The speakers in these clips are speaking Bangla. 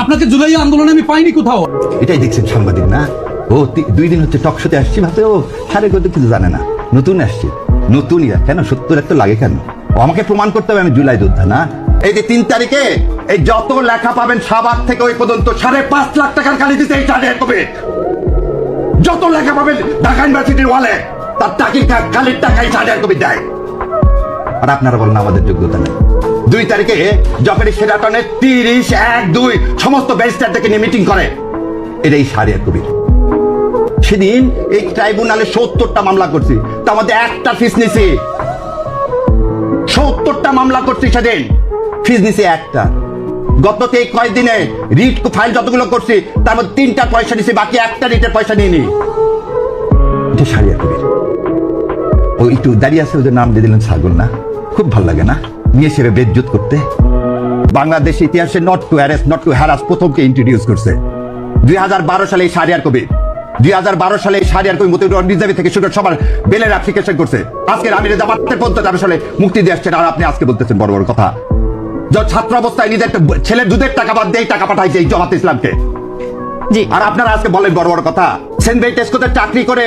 আপনাকে জুলাই আন্দোলনে আমি পাইনি কোথাও। এটাই দেখছেন সাংবাদিক না? ও 2 দিন হচ্ছে টকশোতে আসছি, ভাবতে ও সারে কত কিছু জানে না, নতুন আসছে। নতুনই কেন 70 এত লাগে কেন? ও আমাকে প্রমাণ করতে হবে আমি জুলাই যোদ্ধা না। এই যে 3 তারিখে এই যত লেখা পাবেন শাহবাগ থেকে ওই পর্যন্ত 5.5 লাখ টাকার কালি দিতে এই শাহরিয়ার কবির। যত লেখা পাবেন ঢাকা ইউনিভার্সিটির ওয়ালে তার টাকির কালির টাকাই শাহরিয়ার কবির দেয়। আর আপনারা বলেন আমাদের যোগ্যতা নেই। 2 তারিখে জকের সেরাটনে 30-1-2 সমস্ত ব্যারিস্টারদেরকে নিয়ে মিটিং করে, এটাই শাহরিয়ার কবির। সেদিন এই ট্রাইব্যুনালে 70টা মামলা করছি, তার মধ্যে একটা ফিস নিছি। 70টা মামলা করছি, সেদিন ফিস নিছি একটা। গত কয়েকদিনে রিট ফাইল যতগুলো করছি তার মধ্যে 3টা পয়সা নিছি, বাকি একটা রিটের পয়সা নিইনি। এটা শাহরিয়ার কবির। ও একটু দাঁড়িয়ে আছে, ওদের নাম দিয়ে দিলেন ছাগল না? খুব ভালো লাগে না নিয়ে সেরে বেজ্জত করতে? বাংলাদেশ ইতিহাসে not to harass not to harass প্রথমকে ইন্ট্রোডিউস করছে 2012 সালে এই শাহরিয়ার কবির। 2012 সালে শাহরিয়ার কবির মতিউর রহমান রিজভী থেকে শুরু সবার বেলের অ্যাপ্লিকেশন করছে। আজকে আমির জামাতের 15 সালে মুক্তি দিয়ে আসছেন, আর আপনি আজকে বলতেছেন বড় বড় কথা। ছাত্র অবস্থায় নিজের ছেলের দুধের টাকা বাদ দিয়ে টাকা পাঠাইছে এই জামাত ইসলামকে। জি, আর আপনারা আজকে বলেন বড় বড় কথা। সেন্ট টেস্কোতে চাকরি করে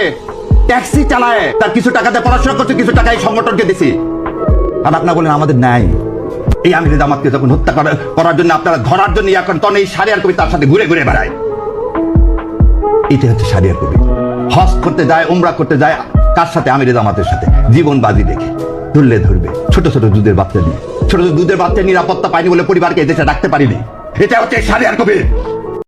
ট্যাক্সি চালায়, তার কিছু টাকা দিয়ে পড়াশোনা করছে, কিছু টাকা এই সংগঠনকে দিছি। আর আপনারা বলেন আমাদের নাই। এই আমির জামাতকে যখন হত্যা করার জন্য আপনারা ধরার জন্য এখন তখন এই শাহরিয়ার কবির তার সাথে ঘুরে ঘুরে বেড়ায়। এটা হচ্ছে শাহরিয়ার কবির। হজ করতে যায়, উমরা করতে যায়, কার সাথে? আমির জামাতের সাথে। জীবন বাজি দেখে ধরলে ধরবে, ছোট ছোট দুধের বাচ্চা নিয়ে। ছোট ছোট দুধের বাচ্চা নিরাপত্তা পাইনি বলে পরিবারকে এদেশে রাখতে পারিনি। এটা হচ্ছে শাহরিয়ার কবির।